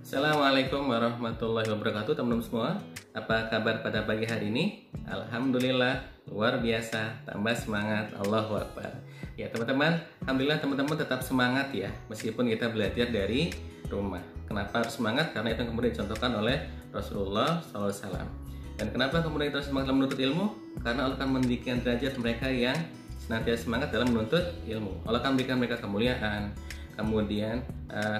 Assalamualaikum warahmatullahi wabarakatuh teman-teman semua. Apa kabar pada pagi hari ini? Alhamdulillah, luar biasa, tambah semangat, Allahu Akbar. Ya teman-teman, Alhamdulillah teman-teman tetap semangat ya, meskipun kita belajar dari rumah. Kenapa harus semangat? Karena itu yang kemudian dicontohkan oleh Rasulullah SAW. Dan kenapa kemudian kita semangat dalam menuntut ilmu? Karena Allah akan meninggikan derajat mereka yang senantiasa semangat dalam menuntut ilmu. Allah akan memberikan mereka kemuliaan, kemudian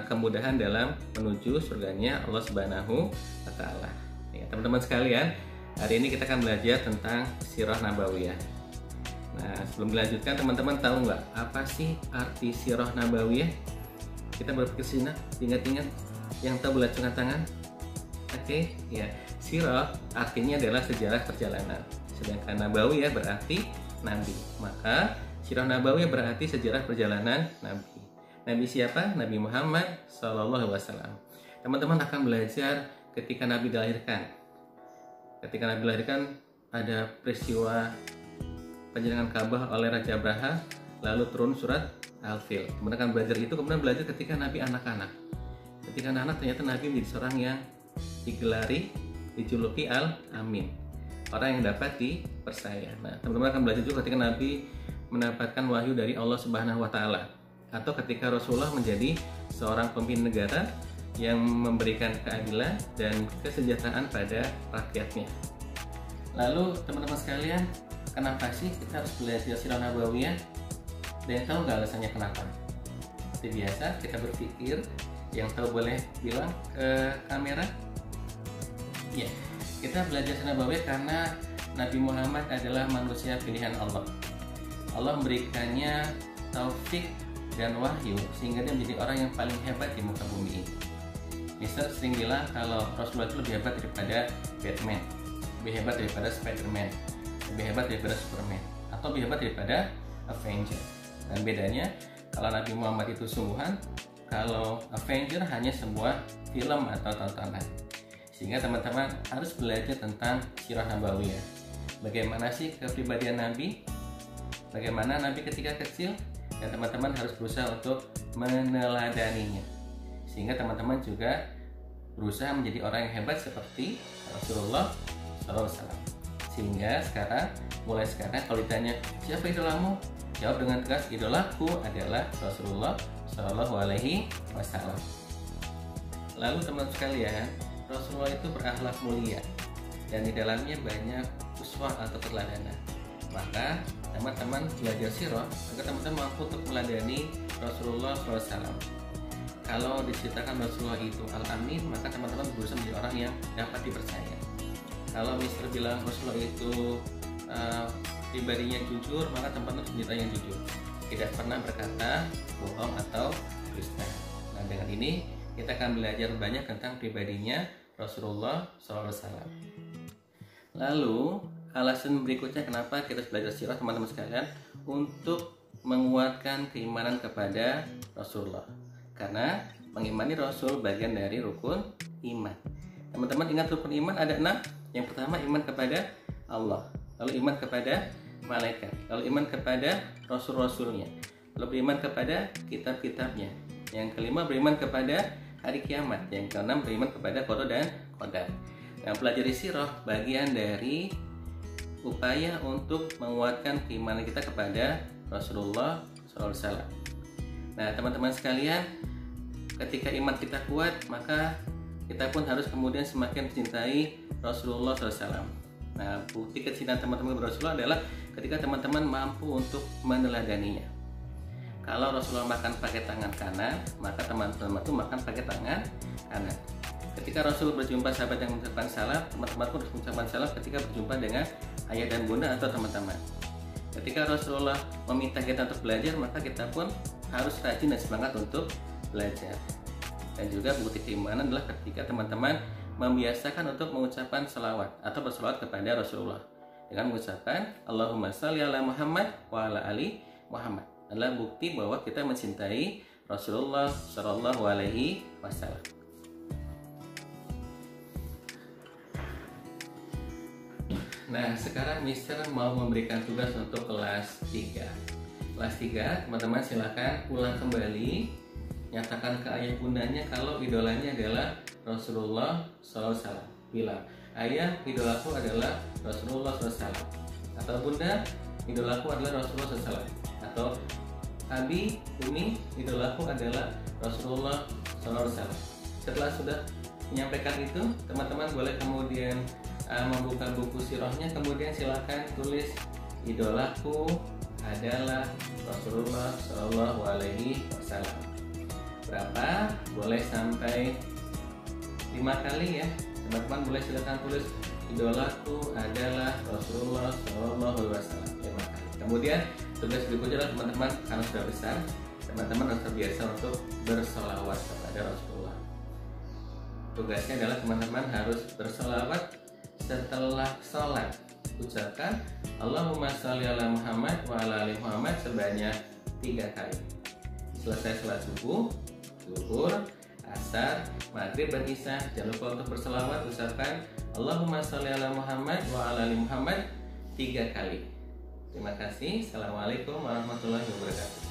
kemudahan dalam menuju surganya Allah Subhanahu wa Ta'ala. Ya, teman-teman sekalian, hari ini kita akan belajar tentang sirah nabawiyah. Nah, sebelum dilanjutkan, teman-teman tahu nggak apa sih arti sirah nabawiyah? Kita berpikir sini, ingat-ingat, yang tahu boleh angkat tangan. Oke, ya, sirah artinya adalah sejarah perjalanan, sedangkan nabawiyah berarti nabi. Maka sirah nabawiyah berarti sejarah perjalanan nabi. Nabi siapa? Nabi Muhammad SAW. Teman-teman akan belajar ketika Nabi dilahirkan. Ketika Nabi dilahirkan ada peristiwa penyerangan Ka'bah oleh Raja Abraha, lalu turun surat Al-Fil. Kemudian akan belajar itu, kemudian belajar ketika Nabi anak-anak. Ketika anak-anak ternyata Nabi menjadi seorang yang dijuluki Al-Amin, orang yang dapat dipercaya. Nah, teman-teman akan belajar juga ketika Nabi mendapatkan wahyu dari Allah Subhanahu wa Ta'ala, atau ketika Rasulullah menjadi seorang pemimpin negara yang memberikan keadilan dan kesejahteraan pada rakyatnya. Lalu teman-teman sekalian, kenapa sih kita harus belajar sirah nabawiyah? Dan tahu nggak alasannya kenapa? Seperti biasa kita berpikir, yang tahu boleh bilang ke kamera. Ya, kita belajar sirah nabawiyah karena Nabi Muhammad adalah manusia pilihan Allah. Allah memberikannya taufik dan wahyu sehingga dia menjadi orang yang paling hebat di muka bumi ini. Mister sering bilang kalau Rasulullah itu lebih hebat daripada Batman, lebih hebat daripada Spiderman, lebih hebat daripada Superman, atau lebih hebat daripada Avenger. Dan bedanya, kalau Nabi Muhammad itu sungguhan, kalau Avenger hanya sebuah film atau tontonan. Sehingga teman-teman harus belajar tentang sirah nabawiyah. Bagaimana sih kepribadian Nabi? Bagaimana Nabi ketika kecil? Dan teman-teman harus berusaha untuk meneladaninya, sehingga teman-teman juga berusaha menjadi orang yang hebat seperti Rasulullah SAW. Sehingga mulai sekarang kalau ditanya siapa idolamu, jawab dengan tegas, idolaku adalah Rasulullah SAW. Lalu teman sekalian, Rasulullah itu berakhlak mulia dan di dalamnya banyak uswah atau keteladanan. Maka teman-teman belajar sirah agar teman-teman mampu untuk meladani Rasulullah SAW. Kalau diceritakan Rasulullah itu Al-Amin, maka teman-teman berusaha menjadi orang yang dapat dipercaya. Kalau Mister bilang Rasulullah itu pribadinya jujur, maka teman-teman harus menjadi orang yang jujur, tidak pernah berkata bohong atau dusta. Nah, dengan ini kita akan belajar banyak tentang pribadinya Rasulullah SAW. Lalu alasan berikutnya kenapa kita harus belajar sirah, teman-teman sekalian, untuk menguatkan keimanan kepada Rasulullah. Karena mengimani Rasul bagian dari rukun iman. Teman-teman ingat rukun iman ada 6. Yang pertama iman kepada Allah, lalu iman kepada malaikat, lalu iman kepada rasul-rasulnya, lalu beriman kepada kitab-kitabnya. Yang kelima beriman kepada hari kiamat. Yang keenam beriman kepada qada dan qadar. Yang pelajari sirah bagian dari upaya untuk menguatkan keimanan kita kepada Rasulullah SAW. Nah, teman-teman sekalian, ketika iman kita kuat, maka kita pun harus kemudian semakin mencintai Rasulullah SAW. Nah, bukti kecintaan teman-teman kepada Rasulullah adalah ketika teman-teman mampu untuk meneladaninya. Kalau Rasulullah makan pakai tangan kanan, maka teman-teman itu makan pakai tangan kanan. Ketika Rasul berjumpa sahabat yang mengucapkan salam, teman-teman pun harus mengucapkan salam ketika berjumpa dengan ayah dan bunda atau teman-teman. Ketika Rasulullah meminta kita untuk belajar, maka kita pun harus rajin dan semangat untuk belajar. Dan juga bukti keimanan adalah ketika teman-teman membiasakan untuk mengucapkan salawat atau bersalawat kepada Rasulullah dengan mengucapkan Allahumma shalli ala Muhammad wa ala ali Muhammad. Adalah bukti bahwa kita mencintai Rasulullah SAW. Nah, sekarang Mister mau memberikan tugas untuk kelas 3. Kelas 3, teman-teman silakan ulang kembali, nyatakan ke ayah bundanya kalau idolanya adalah Rasulullah SAW. Bilang, ayah idolaku adalah Rasulullah SAW. Atau bunda idolaku adalah Rasulullah SAW. Atau abi, umi idolaku adalah Rasulullah SAW. Setelah sudah menyampaikan itu, teman-teman boleh kemudian membuka buku sirahnya, kemudian silakan tulis idolaku adalah Rasulullah Shallallahu Alaihi Wasallam. Berapa? Boleh sampai 5 kali ya. Teman-teman boleh silakan tulis idolaku adalah Rasulullah Shallallahu Alaihi Wasallam 5 kali. Kemudian tugas berikutnya adalah teman-teman karena sudah besar, teman-teman harus terbiasa untuk bersolawat kepada Rasulullah. Tugasnya adalah teman-teman harus bersolawat setelah sholat. Ucapkan Allahumma sholli ala Muhammad wa ala ali Muhammad sebanyak 3 kali. Selesai sholat subuh, zuhur, asar, maghrib dan isya, jangan lupa untuk berselawat. Ucapkan Allahumma sholli ala Muhammad wa ala ali Muhammad 3 kali. Terima kasih. Assalamualaikum warahmatullahi wabarakatuh.